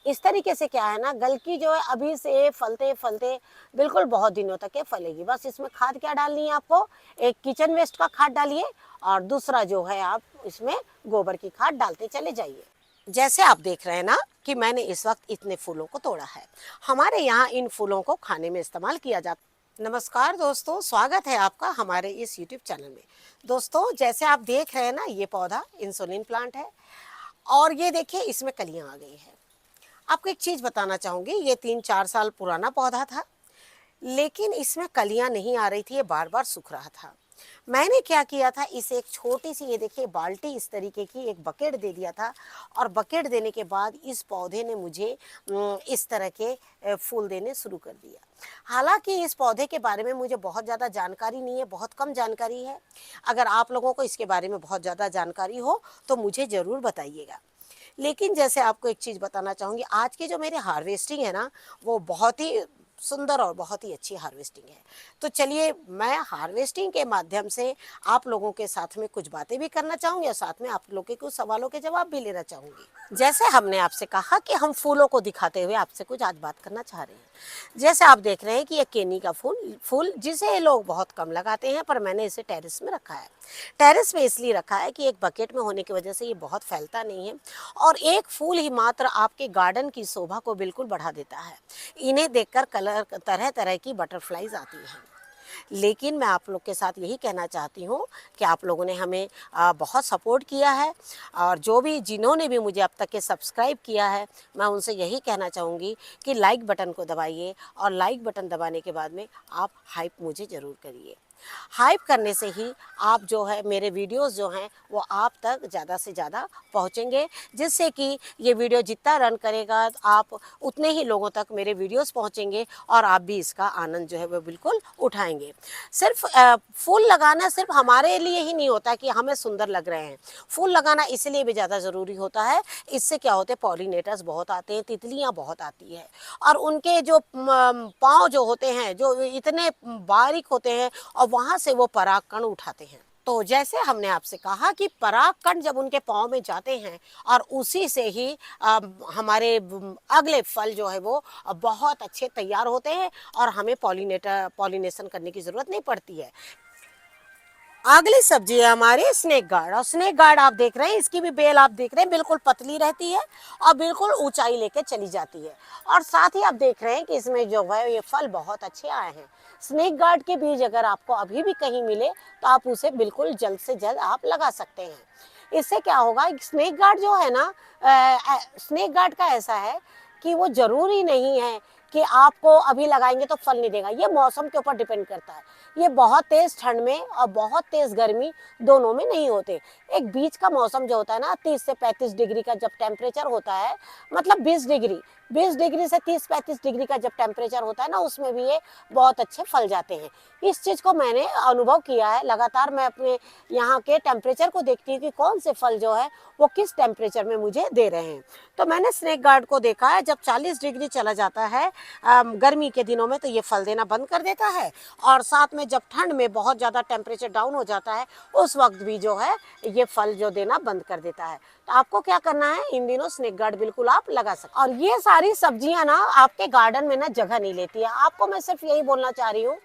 इस तरीके से क्या है ना, गलकी जो है अभी से फलते फलते बिल्कुल बहुत दिनों तक ये फलेगी। बस इसमें खाद क्या डालनी है आपको, एक किचन वेस्ट का खाद डालिए और दूसरा जो है आप इसमें गोबर की खाद डालते चले जाइए। जैसे आप देख रहे हैं ना कि मैंने इस वक्त इतने फूलों को तोड़ा है। हमारे यहाँ इन फूलों को खाने में इस्तेमाल किया जाता है। नमस्कार दोस्तों, स्वागत है आपका हमारे इस यूट्यूब चैनल में। दोस्तों, जैसे आप देख रहे हैं ना, ये पौधा इंसुलिन प्लांट है और ये देखिए इसमें कलियां आ गई है। आपको एक चीज़ बताना चाहूँगी, ये 3-4 साल पुराना पौधा था, लेकिन इसमें कलियां नहीं आ रही थी, ये बार बार सूख रहा था। मैंने क्या किया था, इसे एक छोटी सी, ये देखिए बाल्टी इस तरीके की, एक बकेट दे दिया था और बकेट देने के बाद इस पौधे ने मुझे इस तरह के फूल देने शुरू कर दिया। हालांकि इस पौधे के बारे में मुझे बहुत ज़्यादा जानकारी नहीं है, बहुत कम जानकारी है। अगर आप लोगों को इसके बारे में बहुत ज़्यादा जानकारी हो तो मुझे ज़रूर बताइएगा। लेकिन जैसे आपको एक चीज़ बताना चाहूँगी, आज की जो मेरी हार्वेस्टिंग है ना, वो बहुत ही सुंदर और बहुत ही अच्छी हार्वेस्टिंग है। तो चलिए, मैं हार्वेस्टिंग के माध्यम से आप लोगों के साथ में कुछ बातें भी करना चाहूँगी और साथ में आप लोगों के कुछ सवालों के जवाब भी लेना चाहूँगी। जैसे हमने आपसे कहा कि हम फूलों को दिखाते हुए आपसे कुछ आज बात करना चाह रहे हैं। जैसे आप देख रहे हैं कि ये केनी का फूल जिसे लोग बहुत कम लगाते हैं, पर मैंने इसे टेरेस में रखा है। टेरेस में इसलिए रखा है कि एक बकेट में होने की वजह से ये बहुत फैलता नहीं है और एक फूल ही मात्र आपके गार्डन की शोभा को बिल्कुल बढ़ा देता है। इन्हें देखकर कलर तरह तरह की बटरफ्लाइज आती हैं। लेकिन मैं आप लोग के साथ यही कहना चाहती हूँ कि आप लोगों ने हमें बहुत सपोर्ट किया है और जिन्होंने भी मुझे अब तक के सब्सक्राइब किया है, मैं उनसे यही कहना चाहूँगी कि लाइक बटन को दबाइए और लाइक बटन दबाने के बाद में आप हाइप मुझे ज़रूर करिए। हाइप करने से ही आप जो है, मेरे वीडियोस जो हैं वो आप तक ज़्यादा से ज़्यादा पहुँचेंगे, जिससे कि ये वीडियो जितना रन करेगा आप उतने ही लोगों तक मेरे वीडियोस पहुँचेंगे और आप भी इसका आनंद जो है वो बिल्कुल उठाएंगे। सिर्फ फूल लगाना सिर्फ हमारे लिए ही नहीं होता कि हमें सुंदर लग रहे हैं। फूल लगाना इसलिए भी ज़्यादा ज़रूरी होता है, इससे क्या होते हैं, पॉलिनेटर्स बहुत आते हैं, तितलियाँ बहुत आती है और उनके जो पाँव जो होते हैं, जो इतने बारीक होते हैं और वहाँ से वो परागकण उठाते हैं। तो जैसे हमने आपसे कहा कि परागकण जब उनके पाँव में जाते हैं और उसी से ही हमारे अगले फल जो है वो बहुत अच्छे तैयार होते हैं और हमें पॉलिनेशन करने की ज़रूरत नहीं पड़ती है। अगली सब्जी है हमारी स्नेक गार्ड, और स्नेक गार्ड आप देख रहे हैं, इसकी भी बेल आप देख रहे हैं बिल्कुल पतली रहती है और बिल्कुल ऊंचाई लेके चली जाती है। और साथ ही आप देख रहे हैं कि इसमें जो है ये फल बहुत अच्छे आए हैं। स्नेक गार्ड के बीज अगर आपको अभी भी कहीं मिले तो आप उसे बिल्कुल जल्द से जल्द आप लगा सकते हैं। इससे क्या होगा, स्नेक गार्ड जो है ना, स्नेक गार्ड का ऐसा है कि वो जरूरी नहीं है कि आपको अभी लगाएंगे तो फल नहीं देगा। ये मौसम के ऊपर डिपेंड करता है। ये बहुत तेज ठंड में और बहुत तेज गर्मी दोनों में नहीं होते। एक बीच का मौसम जो होता है ना, 30 से 35 डिग्री का जब टेम्परेचर होता है, मतलब 20 डिग्री से 30-35 डिग्री का जब टेम्परेचर होता है ना, उसमें भी ये बहुत अच्छे फल जाते हैं। इस चीज़ को मैंने अनुभव किया है। लगातार मैं अपने यहाँ के टेम्परेचर को देखती हूँ कि कौन से फल जो है वो किस टेम्परेचर में मुझे दे रहे हैं। तो मैंने स्नेक गार्ड को देखा है, जब 40 डिग्री चला जाता है गर्मी के दिनों में, तो ये फल देना बंद कर देता है और साथ में जब ठंड में बहुत ज़्यादा टेम्परेचर डाउन हो जाता है, उस वक्त भी जो है ये फल जो देना बंद कर देता है। तो आपको क्या करना है, इन दिनों स्नेक गार्ड बिल्कुल आप लगा सकते हैं। और ये सारी सब्जियां ना आपके गार्डन में ना जगह नहीं लेती है। आपको मैं सिर्फ यही बोलना चाह रही हूँ,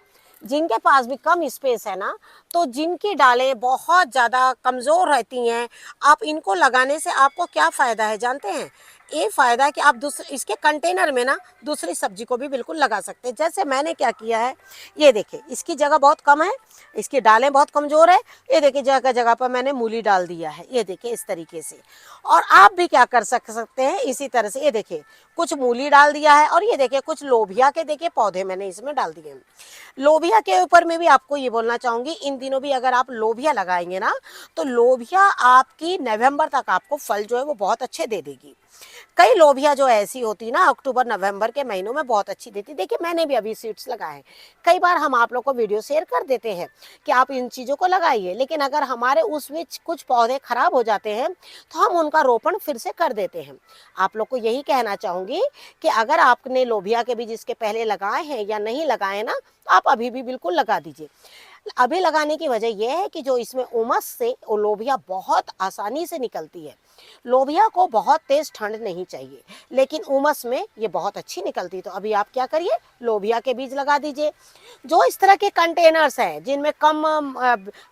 जिनके पास भी कम स्पेस है ना, तो जिनकी डालें बहुत ज़्यादा कमज़ोर रहती हैं, आप इनको लगाने से आपको क्या फ़ायदा है जानते हैं? ये फ़ायदा है कि आप दूसरे इसके कंटेनर में ना दूसरी सब्जी को भी बिल्कुल लगा सकते हैं। जैसे मैंने क्या किया है, ये देखिए इसकी जगह बहुत कम है, इसकी डालें बहुत कमज़ोर है। ये देखिए जगह जगह पर मैंने मूली डाल दिया है, ये देखिए इस तरीके से। और आप भी क्या कर सकते हैं इसी तरह से, ये देखिए कुछ मूली डाल दिया है और ये देखिए कुछ लोबिया के देखिए पौधे मैंने इसमें डाल दिए हैं। लोबिया के ऊपर में भी आपको ये बोलना चाहूँगी, इन दिनों भी अगर आप लोबिया लगाएंगे ना, तो लोबिया आपकी नवंबर तक आपको फल जो है वो बहुत अच्छे दे देगी। कई लोबिया जो ऐसी होती ना, अक्टूबर नवंबर के महीनों में बहुत अच्छी देती। देखिए मैंने भी अभी सीड्स लगाए हैं। कई बार हम आप लोग को वीडियो शेयर कर देते हैं कि आप इन चीज़ों को लगाइए, लेकिन अगर हमारे उसमें कुछ पौधे खराब हो जाते हैं तो हम उनका रोपण फिर से कर देते हैं। आप लोग को यही कहना चाहूँगी कि अगर आपने लोबिया के बीज इसके पहले लगाए हैं या नहीं लगाए ना, तो आप अभी भी बिल्कुल लगा दीजिए। अभी लगाने की वजह यह है कि जो इसमें उमस से वो लोबिया बहुत आसानी से निकलती है। लोबिया को बहुत तेज ठंड नहीं चाहिए, लेकिन उमस में ये बहुत अच्छी निकलती है। तो अभी आप क्या करिए, लोबिया के बीज लगा दीजिए। जो इस तरह के कंटेनर्स हैं जिनमें कम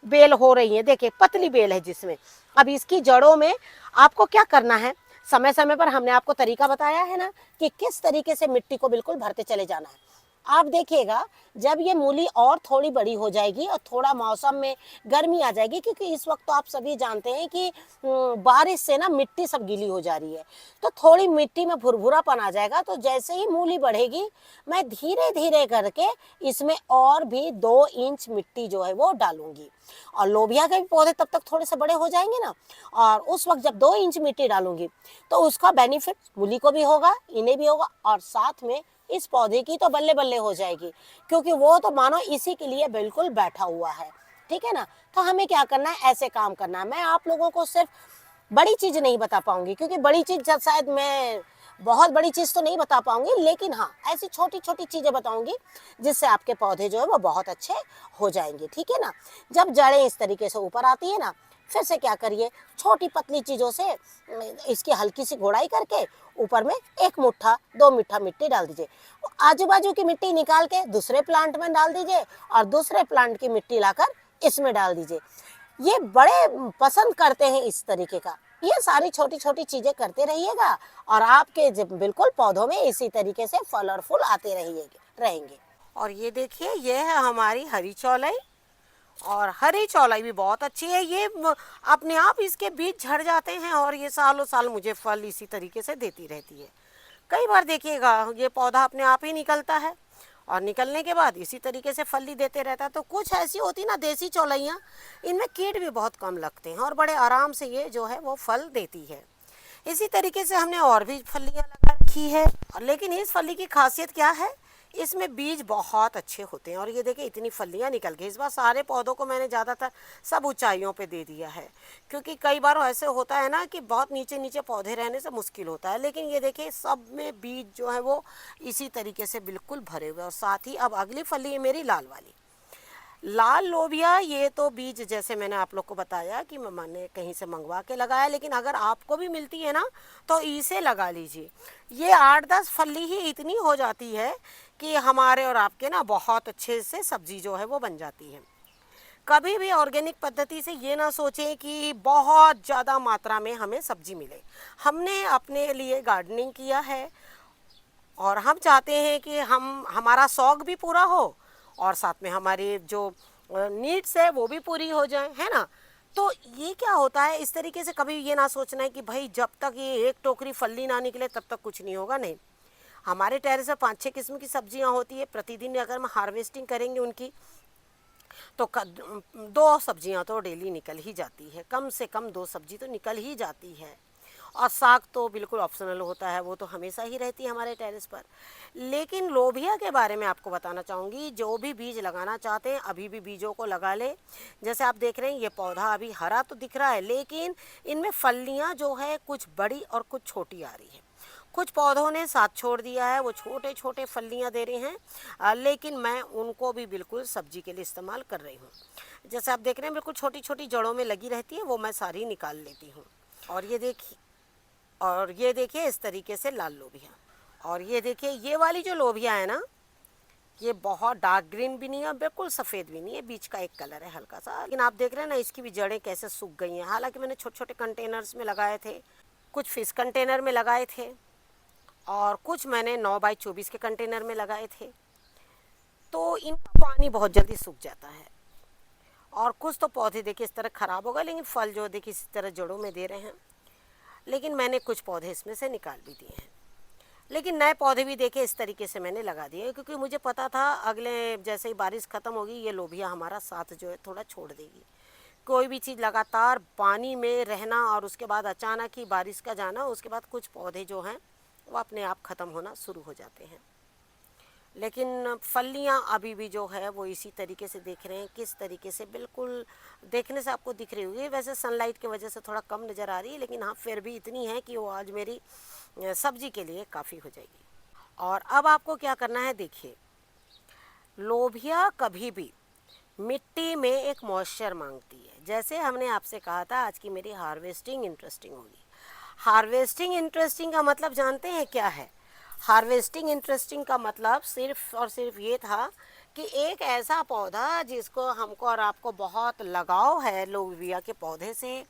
बेल हो रही है, देखिए पतली बेल है जिसमें, अब इसकी जड़ों में आपको क्या करना है, समय समय पर हमने आपको तरीका बताया है ना कि किस तरीके से मिट्टी को बिल्कुल भरते चले जाना है। आप देखिएगा जब ये मूली और थोड़ी बड़ी हो जाएगी और थोड़ा मौसम में गर्मी आ जाएगी, क्योंकि इस वक्त तो आप सभी जानते हैं कि बारिश से ना मिट्टी सब गीली हो जा रही है, तो थोड़ी मिट्टी में भुरभुरापन आ जाएगा। तो जैसे ही मूली बढ़ेगी, मैं धीरे धीरे करके इसमें और भी 2 इंच मिट्टी जो है वो डालूंगी। और लोबिया के भी पौधे तब तक थोड़े से बड़े हो जाएंगे ना, और उस वक्त जब 2 इंच मिट्टी डालूंगी तो उसका बेनिफिट मूली को भी होगा, इन्हें भी होगा, और साथ में इस पौधे की तो बल्ले बल्ले हो जाएगी, क्योंकि वो तो मानो इसी के लिए बिल्कुल बैठा हुआ है। ठीक है ना। तो हमें क्या करना है, ऐसे काम करना है। मैं आप लोगों को सिर्फ बड़ी चीज नहीं बता पाऊंगी, क्योंकि बड़ी चीज शायद मैं बहुत बड़ी चीज तो नहीं बता पाऊंगी, लेकिन हाँ ऐसी छोटी छोटी चीजें बताऊंगी जिससे आपके पौधे जो है वो बहुत अच्छे हो जाएंगे। ठीक है ना। जब जड़ें इस तरीके से ऊपर आती है ना, फिर से क्या करिए, छोटी पतली चीजों से इसकी हल्की सी गोड़ाई करके ऊपर में 1 मुट्ठा 2 मुट्ठा मिट्टी डाल दीजिए। आजू बाजू की मिट्टी निकाल के दूसरे प्लांट में डाल दीजिए, और दूसरे प्लांट की मिट्टी लाकर इसमें डाल दीजिए। ये बड़े पसंद करते हैं इस तरीके का। ये सारी छोटी छोटी चीजें करते रहिएगा, और आपके बिल्कुल पौधों में इसी तरीके से फल और फूल आते रहेंगे। और ये देखिए, ये है हमारी हरी चौलाई, और हरी चौलाई भी बहुत अच्छी है। ये अपने आप इसके बीज झड़ जाते हैं, और ये सालों साल मुझे फल इसी तरीके से देती रहती है। कई बार देखिएगा ये पौधा अपने आप ही निकलता है, और निकलने के बाद इसी तरीके से फली देते रहता है। तो कुछ ऐसी होती ना देसी चौलैया, इनमें कीट भी बहुत कम लगते हैं, और बड़े आराम से ये जो है वो फल देती है। इसी तरीके से हमने और भी फलियाँ लगा रखी है, और लेकिन इस फली की खासियत क्या है, इसमें बीज बहुत अच्छे होते हैं। और ये देखिए इतनी फलियाँ निकल गई। इस बार सारे पौधों को मैंने ज़्यादातर सब ऊंचाइयों पे दे दिया है, क्योंकि कई बार ऐसे होता है ना कि बहुत नीचे नीचे पौधे रहने से मुश्किल होता है। लेकिन ये देखिए सब में बीज जो है वो इसी तरीके से बिल्कुल भरे हुए। और साथ ही अब अगली फली है मेरी लाल वाली, लाल लोबिया। ये तो बीज जैसे मैंने आप लोग को बताया कि मैंने कहीं से मंगवा के लगाया, लेकिन अगर आपको भी मिलती है ना तो इसे लगा लीजिए। ये 8-10 फली ही इतनी हो जाती है कि हमारे और आपके ना बहुत अच्छे से सब्जी जो है वो बन जाती है। कभी भी ऑर्गेनिक पद्धति से ये ना सोचें कि बहुत ज़्यादा मात्रा में हमें सब्जी मिले। हमने अपने लिए गार्डनिंग किया है, और हम चाहते हैं कि हमारा शौक भी पूरा हो, और साथ में हमारी जो नीड्स है वो भी पूरी हो जाए, है ना। तो ये क्या होता है, इस तरीके से कभी ये ना सोचना है कि भाई जब तक ये एक टोकरी फली ना निकले तब तक कुछ नहीं होगा। नहीं, हमारे टेरेस में 5-6 किस्म की सब्जियां होती है। प्रतिदिन अगर हम हार्वेस्टिंग करेंगे उनकी, तो 2 सब्जियां तो डेली निकल ही जाती है, कम से कम 2 सब्जी तो निकल ही जाती है। और साग तो बिल्कुल ऑप्शनल होता है, वो तो हमेशा ही रहती है हमारे टेरेस पर। लेकिन लोबिया के बारे में आपको बताना चाहूँगी, जो भी बीज लगाना चाहते हैं अभी भी बीजों को लगा ले। जैसे आप देख रहे हैं ये पौधा अभी हरा तो दिख रहा है, लेकिन इनमें फलियाँ जो है कुछ बड़ी और कुछ छोटी आ रही है। कुछ पौधों ने साथ छोड़ दिया है, वो छोटे छोटे फलियाँ दे रहे हैं, लेकिन मैं उनको भी बिल्कुल सब्जी के लिए इस्तेमाल कर रही हूँ। जैसे आप देख रहे हैं बिल्कुल छोटी छोटी जड़ों में लगी रहती है, वो मैं सारी निकाल लेती हूँ। और ये देखिए इस तरीके से लाल लोबिया। और ये देखिए ये वाली जो लोबिया है ना, ये बहुत डार्क ग्रीन भी नहीं है, बिल्कुल सफ़ेद भी नहीं है, बीच का एक कलर है हल्का सा। लेकिन आप देख रहे हैं ना इसकी भी जड़ें कैसे सूख गई हैं। हालांकि मैंने छोटे छोटे कंटेनर्स में लगाए थे, कुछ फिश कंटेनर में लगाए थे, और कुछ मैंने 9x24 के कंटेनर में लगाए थे। तो इनका पानी बहुत जल्दी सूख जाता है, और कुछ तो पौधे देखिए इस तरह ख़राब हो गए, लेकिन फल जो देखिए इस तरह जड़ों में दे रहे हैं। लेकिन मैंने कुछ पौधे इसमें से निकाल भी दिए हैं, लेकिन नए पौधे भी देखे इस तरीके से मैंने लगा दिए, क्योंकि मुझे पता था अगले जैसे ही बारिश ख़त्म होगी ये लोबिया हमारा साथ जो है थोड़ा छोड़ देगी। कोई भी चीज़ लगातार पानी में रहना और उसके बाद अचानक ही बारिश का जाना, उसके बाद कुछ पौधे जो हैं वो अपने आप ख़त्म होना शुरू हो जाते हैं। लेकिन फलियाँ अभी भी जो है वो इसी तरीके से देख रहे हैं, किस तरीके से बिल्कुल देखने से आपको दिख रही होगी। वैसे सनलाइट की वजह से थोड़ा कम नज़र आ रही है, लेकिन हाँ फिर भी इतनी है कि वो आज मेरी सब्जी के लिए काफ़ी हो जाएगी। और अब आपको क्या करना है, देखिए लोबिया कभी भी मिट्टी में एक मॉइस्चर मांगती है। जैसे हमने आपसे कहा था आज की मेरी हार्वेस्टिंग इंटरेस्टिंग होगी। हार्वेस्टिंग इंटरेस्टिंग का मतलब जानते हैं क्या है? हार्वेस्टिंग इंटरेस्टिंग का मतलब सिर्फ और सिर्फ ये था कि एक ऐसा पौधा जिसको हमको और आपको बहुत लगाव है लोबिया के पौधे से,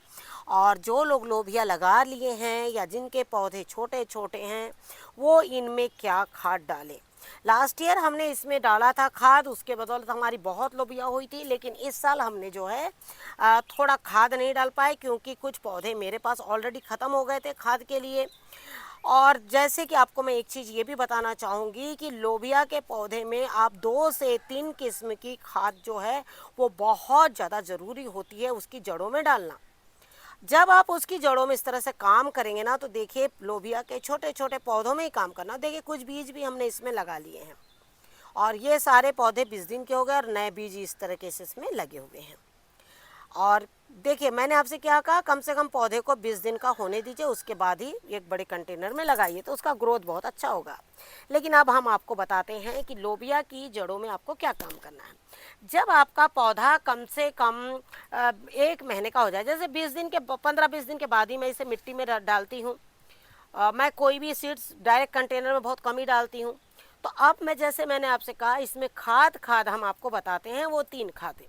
और जो लोग लोबिया लगा लिए हैं या जिनके पौधे छोटे छोटे हैं वो इनमें क्या खाद डालें। लास्ट ईयर हमने इसमें डाला था खाद, उसके बदौलत हमारी बहुत लोबिया हुई थी, लेकिन इस साल हमने जो है थोड़ा खाद नहीं डाल पाए क्योंकि कुछ पौधे मेरे पास ऑलरेडी ख़त्म हो गए थे खाद के लिए। और जैसे कि आपको मैं एक चीज़ ये भी बताना चाहूँगी कि लोबिया के पौधे में आप 2 से 3 किस्म की खाद जो है वो बहुत ज़्यादा ज़रूरी होती है उसकी जड़ों में डालना। जब आप उसकी जड़ों में इस तरह से काम करेंगे ना तो देखिए लोबिया के छोटे छोटे पौधों में ही काम करना। देखिए कुछ बीज भी हमने इसमें लगा लिए हैं और ये सारे पौधे 20 दिन के हो गए और नए बीज इस तरीके से इसमें लगे हुए हैं। और देखिए मैंने आपसे क्या कहा, कम से कम पौधे को 20 दिन का होने दीजिए, उसके बाद ही एक बड़े कंटेनर में लगाइए तो उसका ग्रोथ बहुत अच्छा होगा। लेकिन अब हम आपको बताते हैं कि लोबिया की जड़ों में आपको क्या काम करना है। जब आपका पौधा कम से कम 1 महीने का हो जाए, जैसे 20 दिन के 15-20 दिन के बाद ही मैं इसे मिट्टी में डालती हूँ। मैं कोई भी सीड्स डायरेक्ट कंटेनर में बहुत कम ही डालती हूँ। तो अब मैं जैसे मैंने आपसे कहा इसमें खाद हम आपको बताते हैं, वो 3 खादें।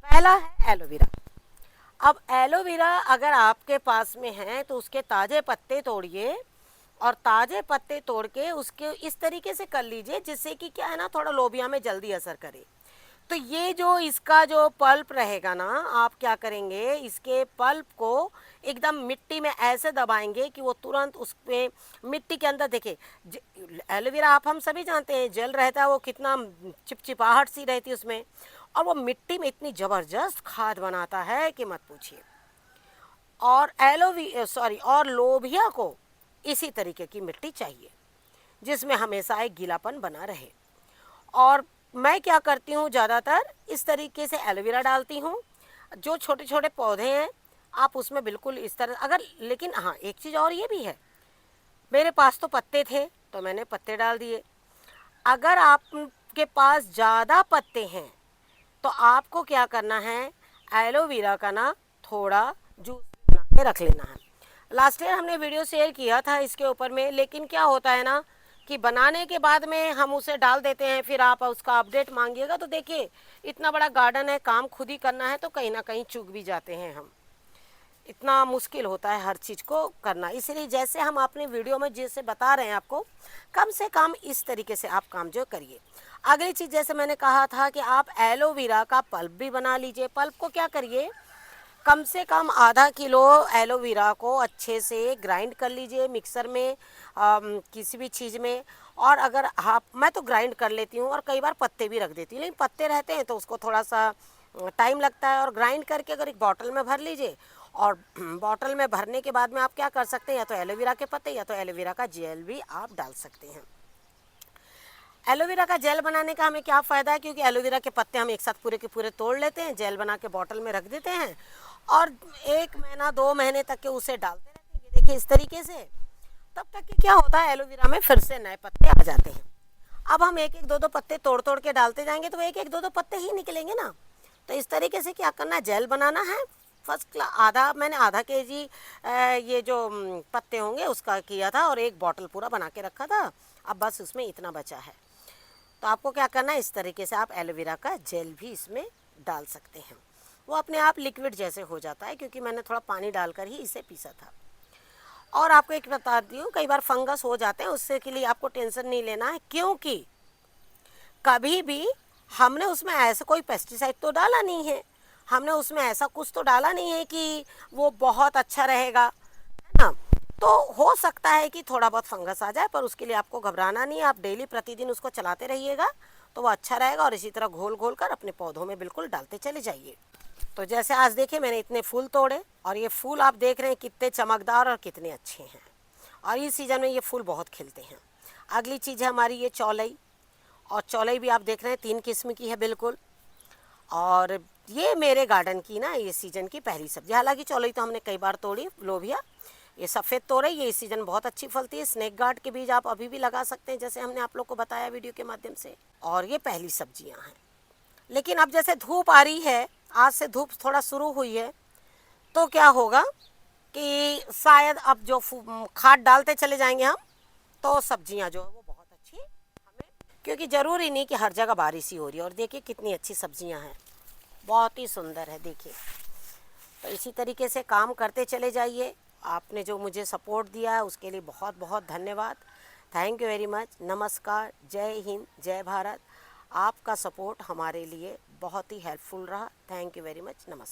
पहला है एलोवेरा। अब एलोवेरा अगर आपके पास में है तो उसके ताज़े पत्ते तोड़िए और ताज़े पत्ते तोड़ के उसके इस तरीके से कर लीजिए जिससे कि क्या है ना, थोड़ा लोबिया में जल्दी असर करे। तो ये जो इसका जो पल्प रहेगा ना, आप क्या करेंगे इसके पल्प को एकदम मिट्टी में ऐसे दबाएंगे कि वो तुरंत उसमें मिट्टी के अंदर, देखिए एलोवेरा आप हम सभी जानते हैं जेल रहता है, वो कितना चिपचिपाहट सी रहती है उसमें, और वो मिट्टी में इतनी ज़बरदस्त खाद बनाता है कि मत पूछिए। और और लोबिया को इसी तरीके की मिट्टी चाहिए जिसमें हमेशा एक गीलापन बना रहे। और मैं क्या करती हूँ, ज़्यादातर इस तरीके से एलोवेरा डालती हूँ। जो छोटे छोटे पौधे हैं आप उसमें बिल्कुल इस तरह, अगर लेकिन हाँ एक चीज़ और ये भी है, मेरे पास तो पत्ते थे तो मैंने पत्ते डाल दिए। अगर आपके पास ज़्यादा पत्ते हैं तो आपको क्या करना है, एलोवेरा का ना थोड़ा जूस बना के रख लेना है। लास्ट ईयर हमने वीडियो शेयर किया था इसके ऊपर में, लेकिन क्या होता है ना कि बनाने के बाद में हम उसे डाल देते हैं, फिर आप उसका अपडेट मांगिएगा तो देखिए इतना बड़ा गार्डन है, काम खुद ही करना है तो कहीं ना कहीं चूक भी जाते हैं हम। इतना मुश्किल होता है हर चीज़ को करना, इसलिए जैसे हम अपने वीडियो में जैसे बता रहे हैं आपको, कम से कम इस तरीके से आप काम जो करिए। अगली चीज़ जैसे मैंने कहा था कि आप एलोवेरा का पल्प भी बना लीजिए। पल्प को क्या करिए, कम से कम आधा किलो एलोवेरा को अच्छे से ग्राइंड कर लीजिए मिक्सर में, किसी भी चीज़ में। और अगर आप, मैं तो ग्राइंड कर लेती हूँ और कई बार पत्ते भी रख देती हूँ, लेकिन पत्ते रहते हैं तो उसको थोड़ा सा टाइम लगता है। और ग्राइंड करके अगर एक बॉटल में भर लीजिए, और बॉटल में भरने के बाद में आप क्या कर सकते हैं, या तो एलोवेरा के पत्ते या तो एलोवेरा का जेल भी आप डाल सकते हैं। एलोवेरा का जेल बनाने का हमें क्या फ़ायदा है, क्योंकि एलोवेरा के पत्ते हम एक साथ पूरे के पूरे तोड़ लेते हैं, जेल बना के बॉटल में रख देते हैं और 1 महीना 2 महीने तक के उसे डालते रहते हैं। ये देखिए इस तरीके से, तब तक कि क्या होता है एलोवेरा में फिर से नए पत्ते आ जाते हैं। अब हम 1-1 2-2 पत्ते तोड़ तोड़ के डालते जाएंगे तो 1-1 2-2 पत्ते ही निकलेंगे ना। तो इस तरीके से क्या करना है, जेल बनाना है फर्स्ट क्लास। मैंने आधा केजी ये जो पत्ते होंगे उसका किया था और एक बॉटल पूरा बना के रखा था, अब बस उसमें इतना बचा है। तो आपको क्या करना है, इस तरीके से आप एलोवेरा का जेल भी इसमें डाल सकते हैं। वो अपने आप लिक्विड जैसे हो जाता है, क्योंकि मैंने थोड़ा पानी डालकर ही इसे पीसा था। और आपको एक बता दी हूँ, कई बार फंगस हो जाते हैं, उससे के लिए आपको टेंशन नहीं लेना है, क्योंकि कभी भी हमने उसमें ऐसा कोई पेस्टिसाइड तो डाला नहीं है, हमने उसमें ऐसा कुछ तो डाला नहीं है कि वो बहुत अच्छा रहेगा, है ना। तो हो सकता है कि थोड़ा बहुत फंगस आ जाए, पर उसके लिए आपको घबराना नहीं है। आप डेली प्रतिदिन उसको चलाते रहिएगा तो वो अच्छा रहेगा, और इसी तरह घोल घोल कर अपने पौधों में बिल्कुल डालते चले जाइए। तो जैसे आज देखिए मैंने इतने फूल तोड़े, और ये फूल आप देख रहे हैं कितने चमकदार और कितने अच्छे हैं, और इस सीज़न में ये फूल बहुत खिलते हैं। अगली चीज़ है हमारी ये चौलाई, और चौलाई भी आप देख रहे हैं 3 किस्म की है बिल्कुल। और ये मेरे गार्डन की ना ये सीज़न की पहली सब्जी, हालांकि चौलाई तो हमने कई बार तोड़ी। लोबिया ये सफ़ेद तोरई, ये इस सीज़न बहुत अच्छी फलती है। स्नेक गार्ड के बीज आप अभी भी लगा सकते हैं, जैसे हमने आप लोग को बताया वीडियो के माध्यम से। और ये पहली सब्जियां हैं, लेकिन अब जैसे धूप आ रही है, आज से धूप थोड़ा शुरू हुई है, तो क्या होगा कि शायद अब जो खाद डालते चले जाएंगे हम, तो सब्जियां जो है वो बहुत अच्छी हमें, क्योंकि ज़रूरी नहीं कि हर जगह बारिश ही हो रही है। और देखिए कितनी अच्छी सब्जियां हैं, बहुत ही सुंदर है। देखिए, तो इसी तरीके से काम करते चले जाइए। आपने जो मुझे सपोर्ट दिया है उसके लिए बहुत बहुत धन्यवाद। Thank you very much. नमस्कार, जय हिंद, जय भारत। आपका सपोर्ट हमारे लिए बहुत ही हेल्पफुल रहा। Thank you very much. नमस्कार।